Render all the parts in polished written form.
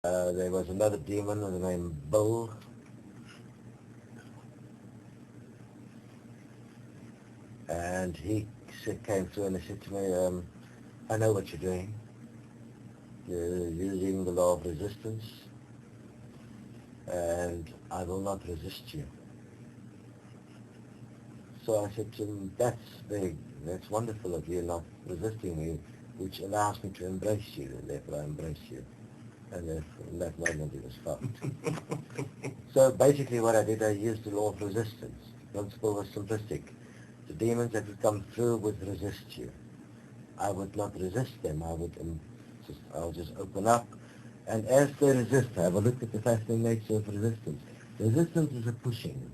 There was another demon with the name Bill. And he came through and he said to me, I know what you're doing. You're using the law of resistance, and I will not resist you. So I said to him, that's big, that's wonderful of you not resisting me, which allows me to embrace you, and therefore I embrace you. And therefore, in that moment it was stopped. So basically what I did, I used the law of resistance. The principle was simplistic. The demons that would come through would resist you. I would not resist them. I'll just open up. And as they resist, have a look at the fascinating nature of resistance. Resistance is a pushing.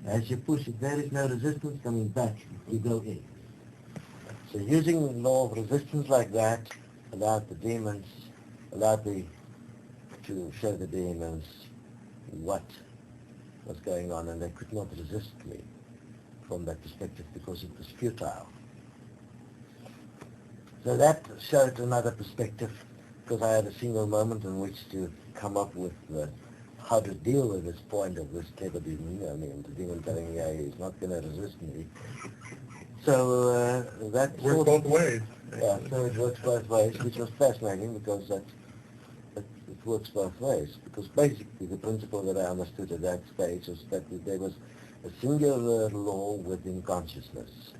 As you push, if there is no resistance coming back, you go in. So using the law of resistance like that allowed the demons, to show the demons what was going on, and they could not resist me from that perspective because it was futile. So that showed another perspective, because I had a single moment in which to come up with how to deal with this point of this clever demon. I mean, the demon telling me he's not going to resist me. So that works both ways. Yeah, so it works both ways, which was fascinating because it works both ways. Because basically the principle that I understood at that stage was that there was a singular law within consciousness,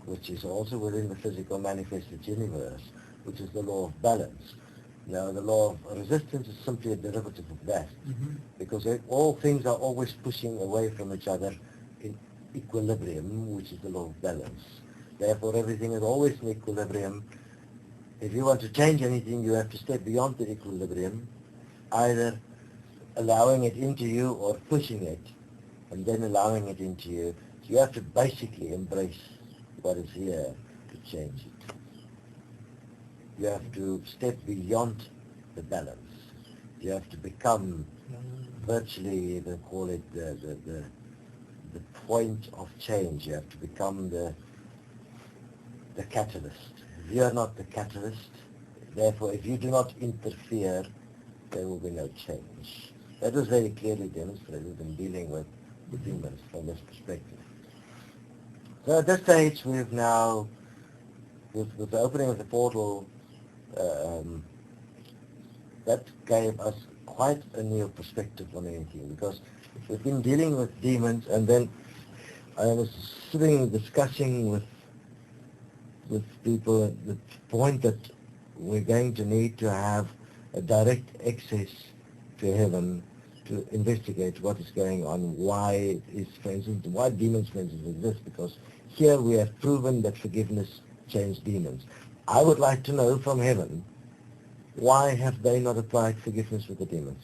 which is also within the physical manifested universe, which is the law of balance. Now, the law of resistance is simply a derivative of that, because all things are always pushing away from each other in equilibrium, which is the law of balance. Therefore, everything is always in equilibrium. If you want to change anything, you have to step beyond the equilibrium, either allowing it into you or pushing it, and then allowing it into you. So you have to basically embrace what is here to change it. You have to step beyond the balance. You have to become virtually, they call it the point of change. You have to become the catalyst. If you are not the catalyst, therefore if you do not interfere, there will be no change. That was very clearly demonstrated in dealing with the demons from this perspective. So at this stage we've now, with the opening of the portal, that gave us quite a new perspective on anything, because we've been dealing with demons, and then I was sitting discussing with people at the point that we're going to need to have a direct access to heaven to investigate what is going on, why demons, for instance, exist, because here we have proven that forgiveness changed demons. I would like to know from heaven, why have they not applied forgiveness with the demons?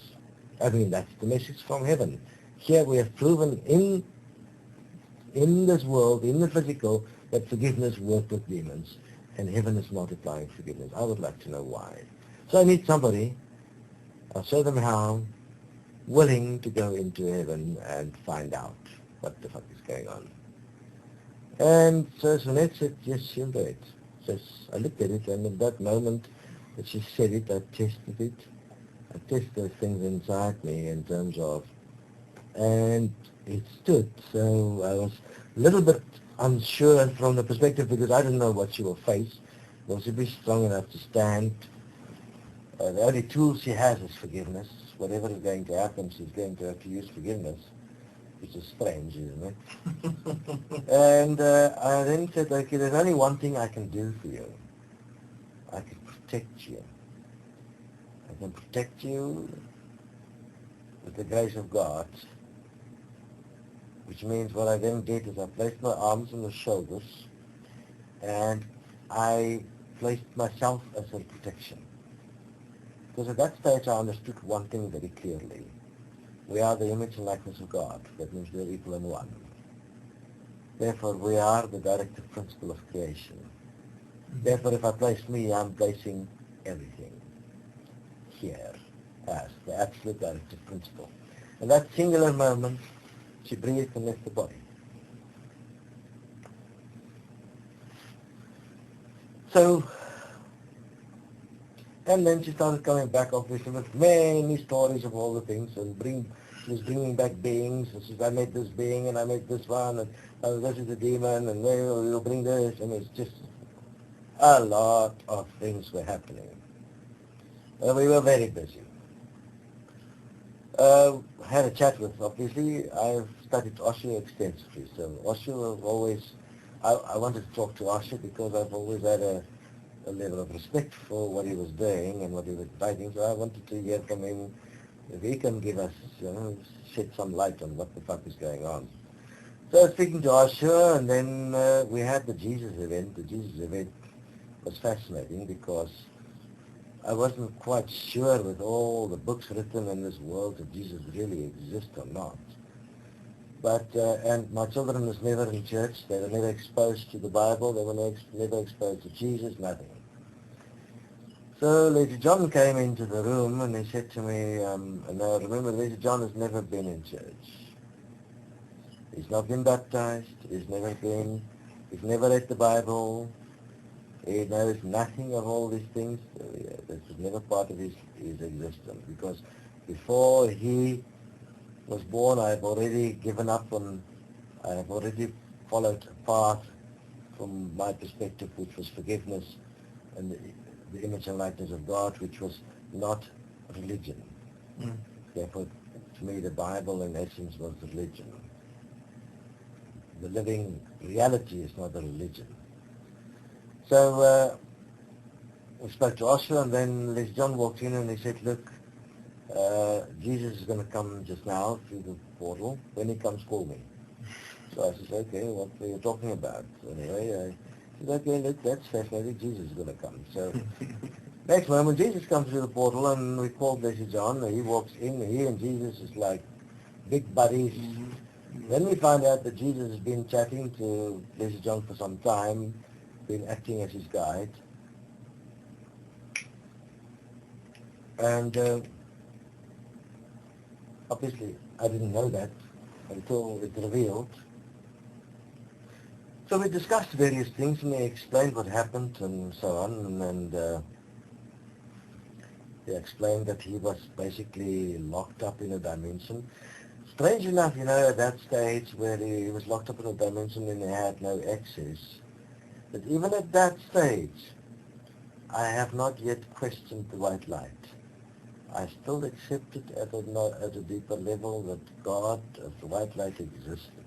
I mean, that's the message from heaven. Here we have proven in this world, in the physical, that forgiveness worked with demons, and heaven is not applying forgiveness. I would like to know why. So I need somebody, I'll show them how, willing to go into heaven and find out what the fuck is going on. And so Sunette said, yes, she'll do it. So I looked at it, and in that moment that she said it, I tested it. I tested those things inside me in terms of, and it stood. So I was a little bit unsure from the perspective, because I didn't know what she will face. Will she be strong enough to stand? The only tool she has is forgiveness. Whatever is going to happen, she's going to have to use forgiveness, which is strange, isn't it? And I then said, okay, there's only one thing I can do for you. I can protect you. I can protect you with the grace of God, which means what I then did is I placed my arms on the shoulders, and I placed myself as a protection. Because at that stage I understood one thing very clearly. We are the image and likeness of God. That means we are equal in one. Therefore we are the directive principle of creation. Therefore if I place me, I'm placing everything here as the absolute directive principle. And that singular moment, she breathed and left the body. So And then she started coming back, obviously, with many stories of all the things, and she was bringing back beings. And she said, I met this being, and I met this one, and this is the demon, and we'll bring this, and it's just a lot of things were happening. We were very busy. Had a chat with, obviously, I've studied Osho extensively, so Osho was always, I wanted to talk to Osho because I've always had a level of respect for what he was doing and what he was writing, so I wanted to hear from him if he can give us, shed some light on what the fuck is going on. So I was speaking to Osho, and then we had the Jesus event. The Jesus event was fascinating because I wasn't quite sure with all the books written in this world if Jesus really exists or not. But, and my children was never in church. They were never exposed to the Bible. They were never exposed to Jesus, nothing. So Lady John came into the room and he said to me, and I remember Lady John has never been in church. He's not been baptized. He's never read the Bible. He knows nothing of all these things. This is never part of his existence, because before he was born, I have already given up on, I have already followed a path from my perspective, which was forgiveness and the image and likeness of God, which was not religion. Therefore, to me, the Bible in essence was religion. The living reality is not a religion. So we spoke to Osho, and then Les John walked in and he said, look, Jesus is going to come just now through the portal. When he comes, call me. So I said, okay, what are you talking about? Anyway, I said, okay, look, that's fascinating. Jesus is going to come. So next moment, Jesus comes through the portal, and we called Les John. He walks in. He and Jesus is like big buddies. Then we find out that Jesus has been chatting to Les John for some time, been acting as his guide. And obviously I didn't know that until it revealed. So we discussed various things, and he explained what happened and so on, and he explained that he was basically locked up in a dimension. Strange enough, at that stage where he was locked up in a dimension and he had no access, but even at that stage, I have not yet questioned the white light. I still accepted at a deeper level that God, as the white light, existed.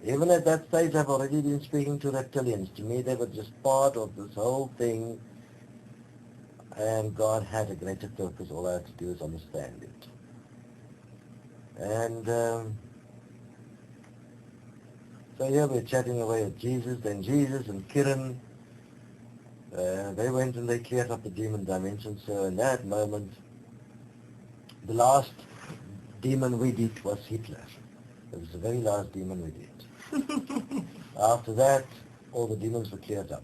Even at that stage, I've already been speaking to reptilians. To me, they were just part of this whole thing, and God had a greater purpose. All I had to do is understand it. And so here we're chatting away with Jesus, then Jesus and Kiran, they went and they cleared up the demon dimension. So in that moment, the last demon we did was Hitler. It was the very last demon we did. After that, all the demons were cleared up.